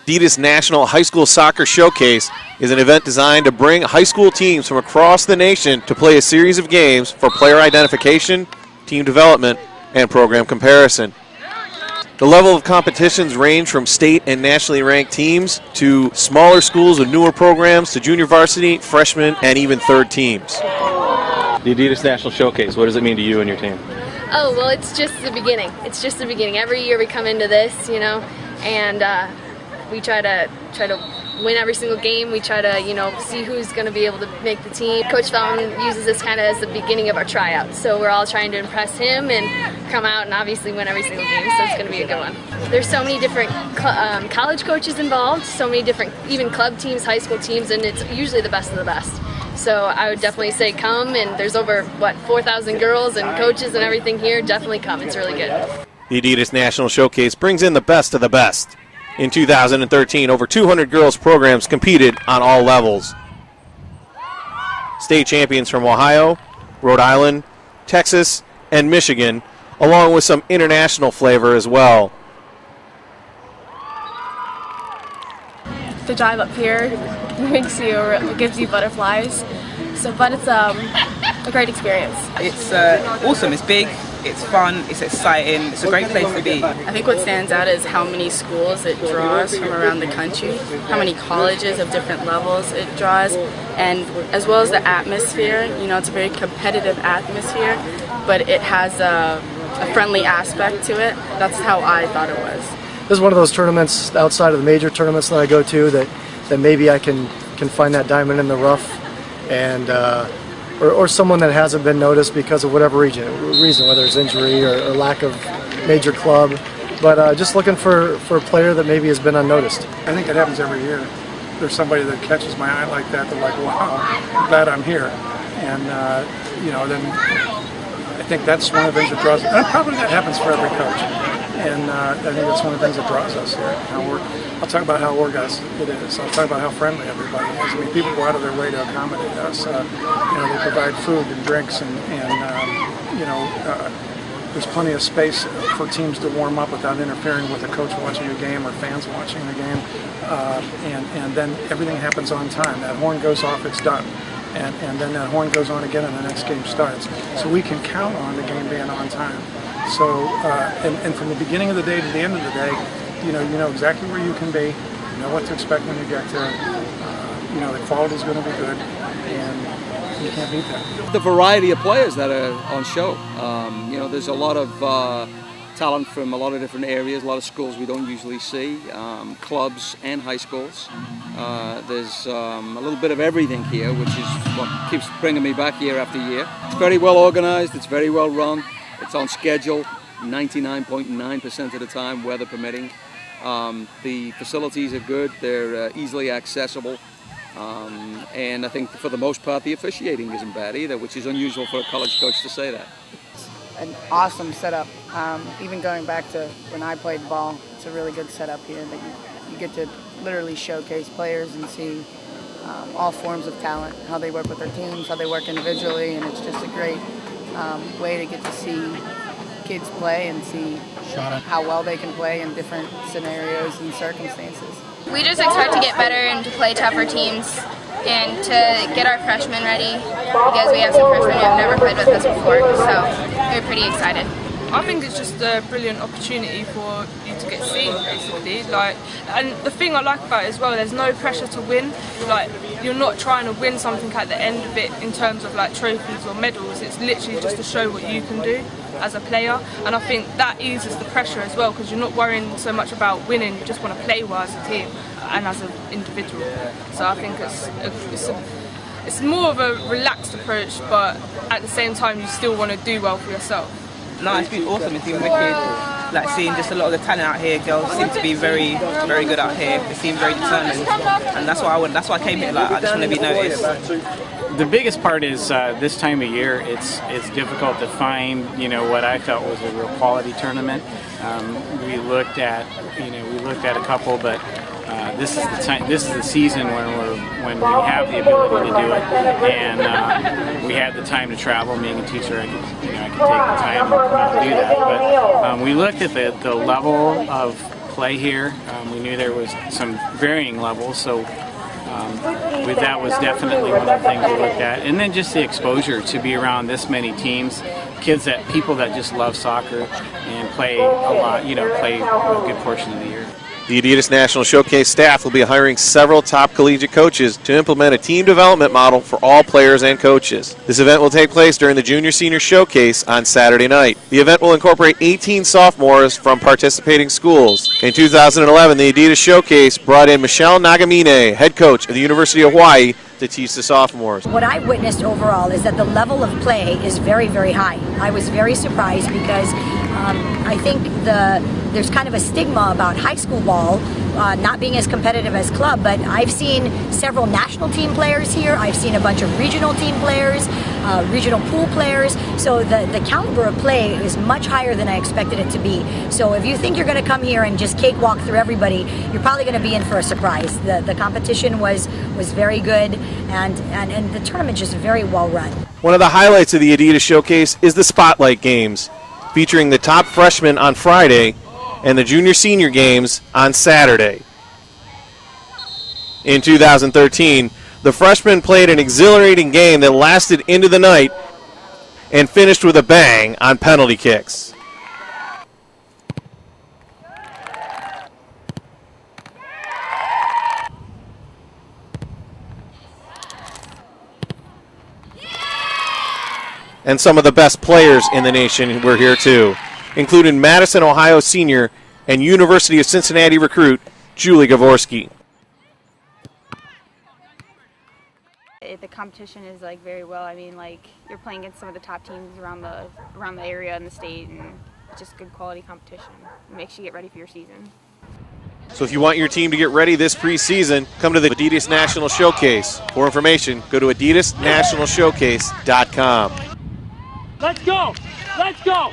Adidas National High School Soccer Showcase is an event designed to bring high school teams from across the nation to play a series of games for player identification, team development, and program comparison. The level of competitions range from state and nationally ranked teams to smaller schools with newer programs to junior varsity, freshman, and even third teams. The Adidas National Showcase, what does it mean to you and your team? Oh, well, it's just the beginning. It's just the beginning. Every year we come into this, and we try to win every single game. We try to, see who's going to be able to make the team. Coach Felton uses this kind of as the beginning of our tryouts. So we're all trying to impress him and come out and obviously win every single game. So it's going to be a good one. There's so many different college coaches involved, so many different, even club teams, high school teams, and it's usually the best of the best. So I would definitely say come, and there's over, 4,000 girls and coaches and everything here. Definitely come. It's really good. The Adidas National Showcase brings in the best of the best. In 2013, over 200 girls programs competed on all levels. State champions from Ohio, Rhode Island, Texas, and Michigan, along with some international flavor as well. The drive up here gives you butterflies. But it's a great experience. It's awesome. It's big. It's fun, it's exciting, it's a great place to be. I think what stands out is how many schools it draws from around the country, how many colleges of different levels it draws, and as well as the atmosphere. It's a very competitive atmosphere, but it has a friendly aspect to it. That's how I thought it was. This is one of those tournaments outside of the major tournaments that I go to that maybe I can find that diamond in the rough, and or someone that hasn't been noticed because of whatever reason, whether it's injury or lack of major club, but just looking for a player that maybe has been unnoticed. I think it happens every year. There's somebody that catches my eye like that. They're like, wow, I'm glad I'm here. And then I think that's one of the things that draws, and probably that happens for every coach. And I think that's one of the things that draws us here. I'll talk about how organized it is. I'll talk about how friendly everybody is. I mean, people go out of their way to accommodate us. They provide food and drinks, and there's plenty of space for teams to warm up without interfering with a coach watching a game or fans watching a game. And then everything happens on time. That horn goes off, it's done. And then that horn goes on again and the next game starts. So we can count on the game being on time. So, and from the beginning of the day to the end of the day, you know exactly where you can be, you know what to expect when you get there, the quality is going to be good, and you can't beat that. The variety of players that are on show, there's a lot of talent from a lot of different areas, a lot of schools we don't usually see, clubs and high schools. There's a little bit of everything here, which is what keeps bringing me back year after year. It's very well organized, it's very well run, it's on schedule 99.9% of the time, weather permitting. The facilities are good, they're easily accessible, and I think for the most part the officiating isn't bad either, which is unusual for a college coach to say that. An awesome setup. Even going back to when I played ball, it's a really good setup here that you get to literally showcase players and see all forms of talent, how they work with their teams, how they work individually, and it's just a great way to get to see kids play and see how well they can play in different scenarios and circumstances. We just expect to get better and to play tougher teams and to get our freshmen ready because we have some freshmen who have never played with us before, so we're pretty excited. I think it's just a brilliant opportunity for you to get seen, basically. And the thing I like about it as well, there's no pressure to win. You're not trying to win something at the end of it in terms of trophies or medals. It's literally just to show what you can do as a player. And I think that eases the pressure as well because you're not worrying so much about winning. You just want to play well as a team and as an individual. So I think it's more of a relaxed approach, but at the same time you still want to do well for yourself. No, it's been awesome. It's been wicked. Seeing just a lot of the talent out here. Girls seem to be very, very good out here. They seem very determined, and that's why I came here. I just want to be noticed. The biggest part is this time of year. It's difficult to find what I felt was a real quality tournament. We looked at a couple, but this is the time. This is the season when we have the ability to do it, and we had the time to travel. Being a teacher, I could take the time to come out and do that. But we looked at the level of play here. We knew there was some varying levels, so that was definitely one of the things we looked at. And then just the exposure to be around this many teams, people that just love soccer and play a lot, play a good portion of the year. The Adidas National Showcase staff will be hiring several top collegiate coaches to implement a team development model for all players and coaches. This event will take place during the Junior-Senior Showcase on Saturday night. The event will incorporate 18 sophomores from participating schools. In 2011, the Adidas Showcase brought in Michelle Nagamine, head coach of the University of Hawaii, to teach the sophomores. What I witnessed overall is that the level of play is very, very high. I was very surprised because I think there's kind of a stigma about high school ball not being as competitive as club, but I've seen several national team players here. I've seen a bunch of regional team players, regional pool players. So the caliber of play is much higher than I expected it to be. So if you think you're going to come here and just cakewalk through everybody, you're probably going to be in for a surprise. The competition was very good, and the tournament just very well run. One of the highlights of the Adidas Showcase is the Spotlight Games, featuring the top freshmen on Friday and the junior-senior games on Saturday. In 2013, the freshmen played an exhilarating game that lasted into the night and finished with a bang on penalty kicks. And some of the best players in the nation were here too, including Madison, Ohio senior and University of Cincinnati recruit Julie Gavorski. The competition is very well. I mean, you're playing against some of the top teams around the area and the state, and just good quality competition. It makes you get ready for your season. So if you want your team to get ready this preseason, come to the Adidas National Showcase. For information, go to adidasnationalshowcase.com. Let's go! Let's go!